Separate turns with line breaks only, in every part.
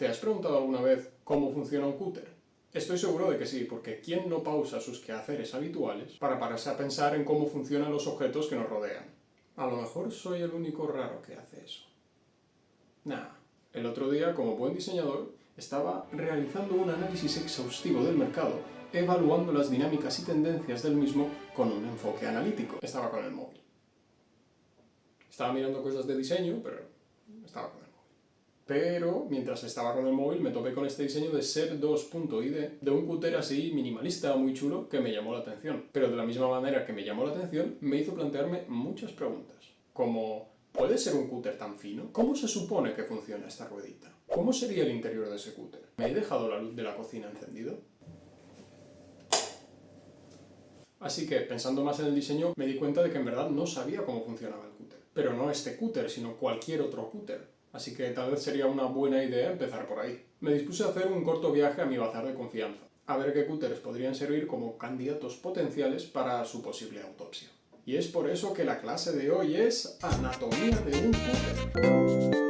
¿Te has preguntado alguna vez cómo funciona un cúter? Estoy seguro de que sí, porque ¿quién no pausa sus quehaceres habituales para pararse a pensar en cómo funcionan los objetos que nos rodean? A lo mejor soy el único raro que hace eso. Nah, el otro día, como buen diseñador, estaba realizando un análisis exhaustivo del mercado, evaluando las dinámicas y tendencias del mismo con un enfoque analítico. Estaba con el móvil. Estaba mirando cosas de diseño, pero estaba con el móvil. Pero mientras estaba con el móvil me topé con este diseño de Ser2.id, de un cúter así minimalista, muy chulo, que me llamó la atención. Pero de la misma manera que me llamó la atención, me hizo plantearme muchas preguntas. Como, ¿puede ser un cúter tan fino? ¿Cómo se supone que funciona esta ruedita? ¿Cómo sería el interior de ese cúter? ¿Me he dejado la luz de la cocina encendido? Así que, pensando más en el diseño, me di cuenta de que en verdad no sabía cómo funcionaba el cúter. Pero no este cúter, sino cualquier otro cúter. Así que tal vez sería una buena idea empezar por ahí. Me dispuse a hacer un corto viaje a mi bazar de confianza, a ver qué cúteres podrían servir como candidatos potenciales para su posible autopsia. Y es por eso que la clase de hoy es Anatomía de un cúter.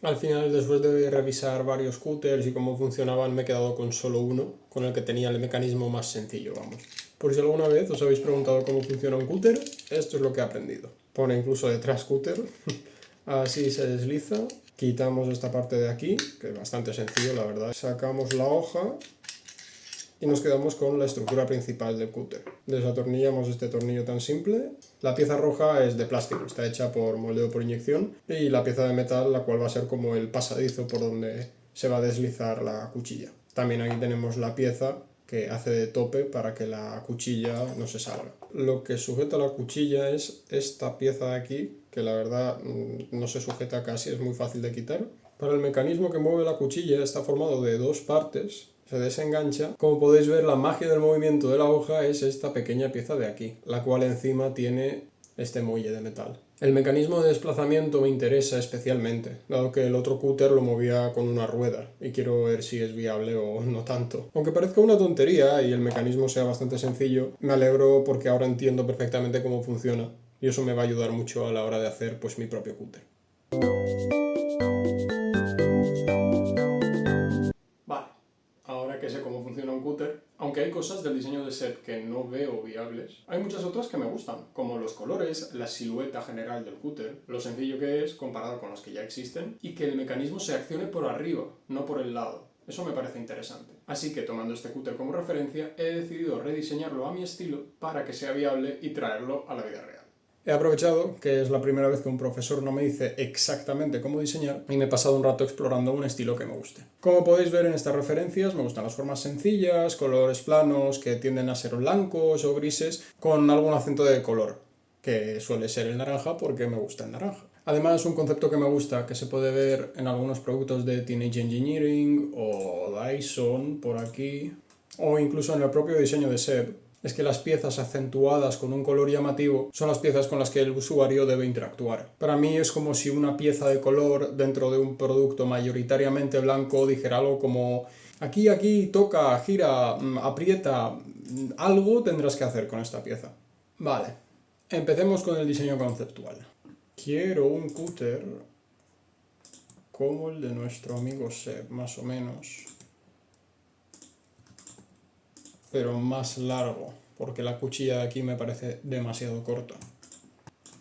Al final, después de revisar varios cúters y cómo funcionaban, me he quedado con solo uno, con el que tenía el mecanismo más sencillo, vamos. Por si alguna vez os habéis preguntado cómo funciona un cúter, esto es lo que he aprendido. Pone incluso detrás cúter, así se desliza, quitamos esta parte de aquí, que es bastante sencillo la verdad, sacamos la hoja y nos quedamos con la estructura principal del cúter. Desatornillamos este tornillo tan simple. La pieza roja es de plástico, está hecha por moldeo por inyección, y la pieza de metal, la cual va a ser como el pasadizo por donde se va a deslizar la cuchilla. También aquí tenemos la pieza que hace de tope para que la cuchilla no se salga. Lo que sujeta la cuchilla es esta pieza de aquí, que la verdad no se sujeta casi, es muy fácil de quitar. Para el mecanismo que mueve la cuchilla está formado de dos partes, se desengancha. Como podéis ver, la magia del movimiento de la hoja es esta pequeña pieza de aquí, la cual encima tiene este muelle de metal. El mecanismo de desplazamiento me interesa especialmente, dado que el otro cúter lo movía con una rueda, y quiero ver si es viable o no tanto. Aunque parezca una tontería y el mecanismo sea bastante sencillo, me alegro porque ahora entiendo perfectamente cómo funciona, y eso me va a ayudar mucho a la hora de hacer pues mi propio cúter. Ahora que sé cómo funciona un cúter, aunque hay cosas del diseño de Set que no veo viables, hay muchas otras que me gustan, como los colores, la silueta general del cúter, lo sencillo que es comparado con los que ya existen, y que el mecanismo se accione por arriba, no por el lado. Eso me parece interesante. Así que, tomando este cúter como referencia, he decidido rediseñarlo a mi estilo para que sea viable y traerlo a la vida real. He aprovechado que es la primera vez que un profesor no me dice exactamente cómo diseñar y me he pasado un rato explorando un estilo que me guste. Como podéis ver en estas referencias, me gustan las formas sencillas, colores planos que tienden a ser blancos o grises con algún acento de color, que suele ser el naranja porque me gusta el naranja. Además, un concepto que me gusta, que se puede ver en algunos productos de Teenage Engineering o Dyson por aquí, o incluso en el propio diseño de Seb, es que las piezas acentuadas con un color llamativo son las piezas con las que el usuario debe interactuar. Para mí es como si una pieza de color dentro de un producto mayoritariamente blanco dijera algo como aquí, aquí, toca, gira, aprieta, algo tendrás que hacer con esta pieza. Vale, empecemos con el diseño conceptual. Quiero un cúter como el de nuestro amigo Seb, más o menos, pero más largo, porque la cuchilla de aquí me parece demasiado corta.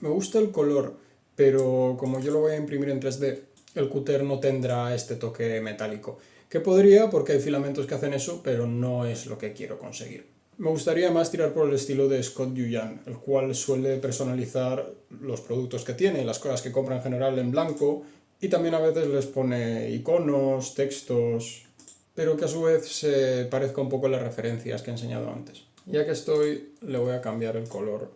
Me gusta el color, pero como yo lo voy a imprimir en 3D, el cúter no tendrá este toque metálico, que podría porque hay filamentos que hacen eso, pero no es lo que quiero conseguir. Me gustaría más tirar por el estilo de Scott Yuyan, el cual suele personalizar los productos que tiene, las cosas que compra en general en blanco, y también a veces les pone iconos, textos, pero que a su vez se parezca un poco a las referencias que he enseñado antes. Ya que estoy, le voy a cambiar el color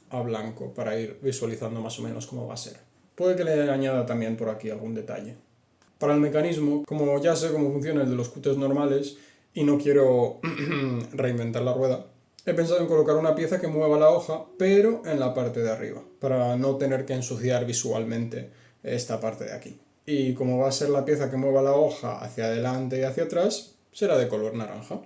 a blanco para ir visualizando más o menos cómo va a ser. Puede que le añada también por aquí algún detalle. Para el mecanismo, como ya sé cómo funciona el de los cúters normales y no quiero reinventar la rueda, he pensado en colocar una pieza que mueva la hoja, pero en la parte de arriba, para no tener que ensuciar visualmente esta parte de aquí. Y como va a ser la pieza que mueva la hoja hacia adelante y hacia atrás, será de color naranja.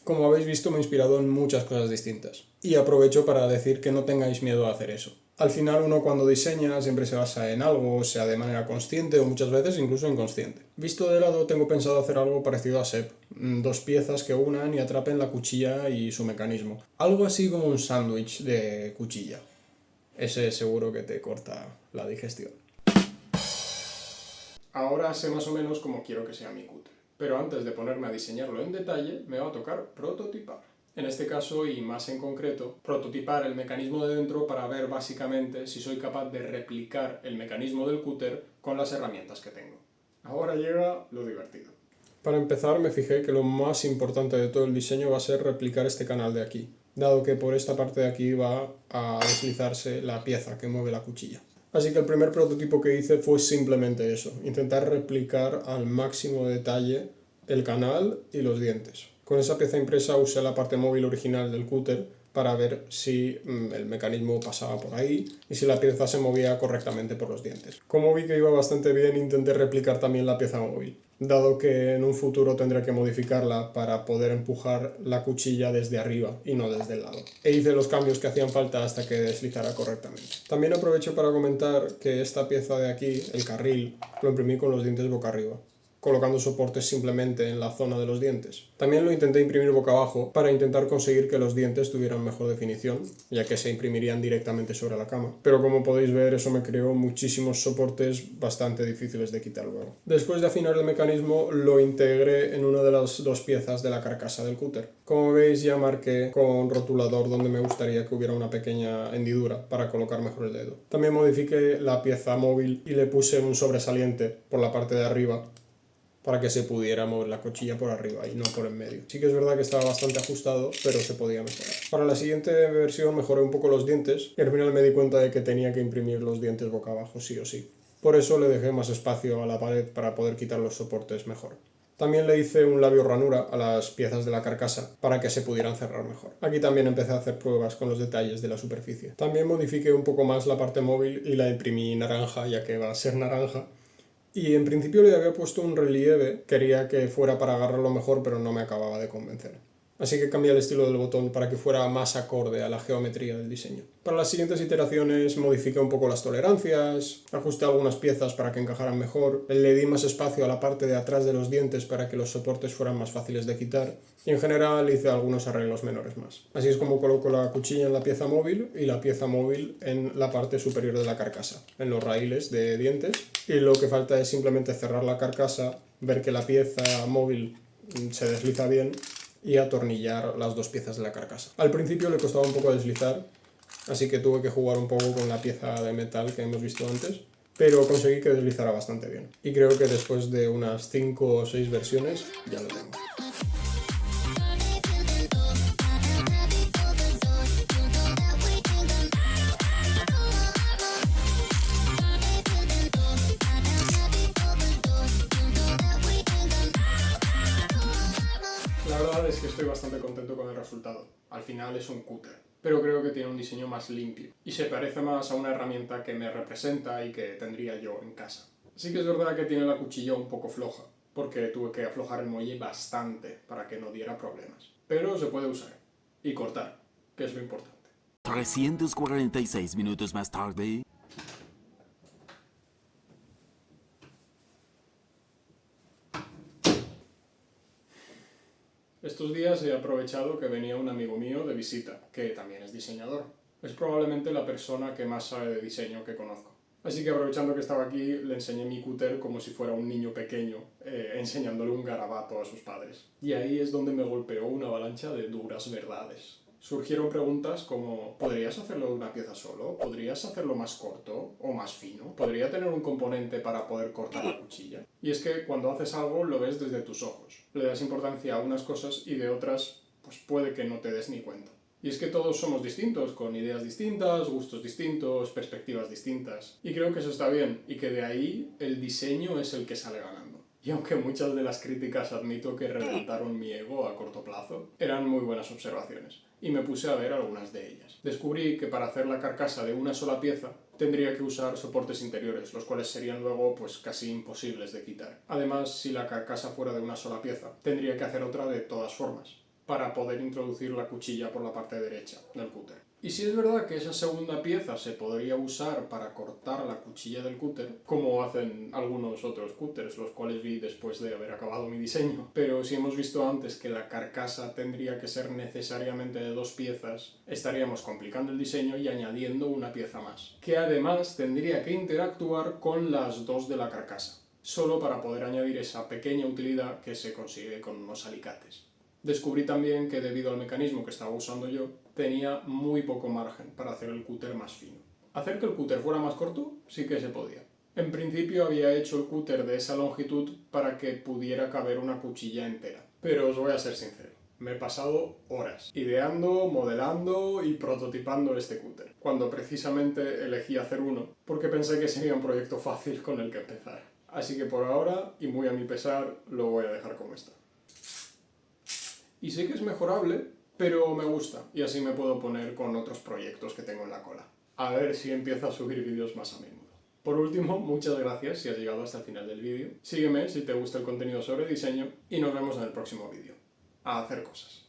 Como habéis visto, me he inspirado en muchas cosas distintas. Y aprovecho para decir que no tengáis miedo a hacer eso. Al final uno cuando diseña siempre se basa en algo, sea de manera consciente o muchas veces incluso inconsciente. Visto de lado tengo pensado hacer algo parecido a SEP, dos piezas que unan y atrapen la cuchilla y su mecanismo. Algo así como un sándwich de cuchilla. Ese seguro que te corta la digestión. Ahora sé más o menos cómo quiero que sea mi cúter, pero antes de ponerme a diseñarlo en detalle me va a tocar prototipar. En este caso, y más en concreto, prototipar el mecanismo de dentro para ver básicamente si soy capaz de replicar el mecanismo del cúter con las herramientas que tengo. Ahora llega lo divertido. Para empezar me fijé que lo más importante de todo el diseño va a ser replicar este canal de aquí, dado que por esta parte de aquí va a deslizarse la pieza que mueve la cuchilla. Así que el primer prototipo que hice fue simplemente eso, intentar replicar al máximo detalle el canal y los dientes. Con esa pieza impresa usé la parte móvil original del cúter para ver si el mecanismo pasaba por ahí y si la pieza se movía correctamente por los dientes. Como vi que iba bastante bien, intenté replicar también la pieza móvil, dado que en un futuro tendré que modificarla para poder empujar la cuchilla desde arriba y no desde el lado. E hice los cambios que hacían falta hasta que deslizara correctamente. También aprovecho para comentar que esta pieza de aquí, el carril, lo imprimí con los dientes boca arriba, colocando soportes simplemente en la zona de los dientes. También lo intenté imprimir boca abajo para intentar conseguir que los dientes tuvieran mejor definición, ya que se imprimirían directamente sobre la cama. Pero como podéis ver, eso me creó muchísimos soportes bastante difíciles de quitar luego. Después de afinar el mecanismo, lo integré en una de las dos piezas de la carcasa del cúter. Como veis, ya marqué con rotulador donde me gustaría que hubiera una pequeña hendidura para colocar mejor el dedo. También modifiqué la pieza móvil y le puse un sobresaliente por la parte de arriba para que se pudiera mover la cuchilla por arriba y no por en medio. Sí que es verdad que estaba bastante ajustado, pero se podía mejorar. Para la siguiente versión mejoré un poco los dientes y al final me di cuenta de que tenía que imprimir los dientes boca abajo sí o sí. Por eso le dejé más espacio a la pared para poder quitar los soportes mejor. También le hice un labio ranura a las piezas de la carcasa para que se pudieran cerrar mejor. Aquí también empecé a hacer pruebas con los detalles de la superficie. También modifiqué un poco más la parte móvil y la imprimí naranja, ya que va a ser naranja. Y en principio le había puesto un relieve, quería que fuera para agarrarlo mejor, pero no me acababa de convencer. Así que cambié el estilo del botón para que fuera más acorde a la geometría del diseño. Para las siguientes iteraciones modifiqué un poco las tolerancias, ajusté algunas piezas para que encajaran mejor, le di más espacio a la parte de atrás de los dientes para que los soportes fueran más fáciles de quitar y en general hice algunos arreglos menores más. Así es como coloco la cuchilla en la pieza móvil y la pieza móvil en la parte superior de la carcasa, en los raíles de dientes, y lo que falta es simplemente cerrar la carcasa, ver que la pieza móvil se desliza bien y atornillar las dos piezas de la carcasa. Al principio le costaba un poco deslizar, así que tuve que jugar un poco con la pieza de metal que hemos visto antes, pero conseguí que deslizara bastante bien. Y creo que después de unas 5 o 6 versiones ya lo tengo. La verdad es que estoy bastante contento con el resultado. Al final es un cúter, pero creo que tiene un diseño más limpio y se parece más a una herramienta que me representa y que tendría yo en casa. Sí que es verdad que tiene la cuchilla un poco floja, porque tuve que aflojar el muelle bastante para que no diera problemas. Pero se puede usar y cortar, que es lo importante.
346 minutos más tarde.
Estos días he aprovechado que venía un amigo mío de visita, que también es diseñador. Es probablemente la persona que más sabe de diseño que conozco. Así que aprovechando que estaba aquí, le enseñé mi cúter como si fuera un niño pequeño, enseñándole un garabato a sus padres. Y ahí es donde me golpeó una avalancha de duras verdades. Surgieron preguntas como, ¿podrías hacerlo de una pieza solo? ¿Podrías hacerlo más corto o más fino? ¿Podría tener un componente para poder cortar la cuchilla? Y es que cuando haces algo lo ves desde tus ojos. Le das importancia a unas cosas y de otras pues puede que no te des ni cuenta. Y es que todos somos distintos, con ideas distintas, gustos distintos, perspectivas distintas. Y creo que eso está bien, y que de ahí el diseño es el que sale ganando. Y aunque muchas de las críticas admito que reventaron mi ego a corto plazo, eran muy buenas observaciones. Y me puse a ver algunas de ellas. Descubrí que para hacer la carcasa de una sola pieza tendría que usar soportes interiores, los cuales serían luego pues casi imposibles de quitar. Además, si la carcasa fuera de una sola pieza, tendría que hacer otra de todas formas, para poder introducir la cuchilla por la parte derecha del cúter. Y si es verdad que esa segunda pieza se podría usar para cortar la cuchilla del cúter, como hacen algunos otros cúters, los cuales vi después de haber acabado mi diseño, pero si hemos visto antes que la carcasa tendría que ser necesariamente de 2 piezas, estaríamos complicando el diseño y añadiendo una pieza más, que además tendría que interactuar con las 2 de la carcasa, solo para poder añadir esa pequeña utilidad que se consigue con unos alicates. Descubrí también que debido al mecanismo que estaba usando yo, tenía muy poco margen para hacer el cúter más fino. Hacer que el cúter fuera más corto sí que se podía. En principio había hecho el cúter de esa longitud para que pudiera caber una cuchilla entera. Pero os voy a ser sincero, me he pasado horas ideando, modelando y prototipando este cúter, cuando precisamente elegí hacer uno porque pensé que sería un proyecto fácil con el que empezar. Así que por ahora, y muy a mi pesar, lo voy a dejar como está. Y sé que es mejorable, pero me gusta, y así me puedo poner con otros proyectos que tengo en la cola. A ver si empiezo a subir vídeos más a menudo. Por último, muchas gracias si has llegado hasta el final del vídeo. Sígueme si te gusta el contenido sobre diseño y nos vemos en el próximo vídeo. A hacer cosas.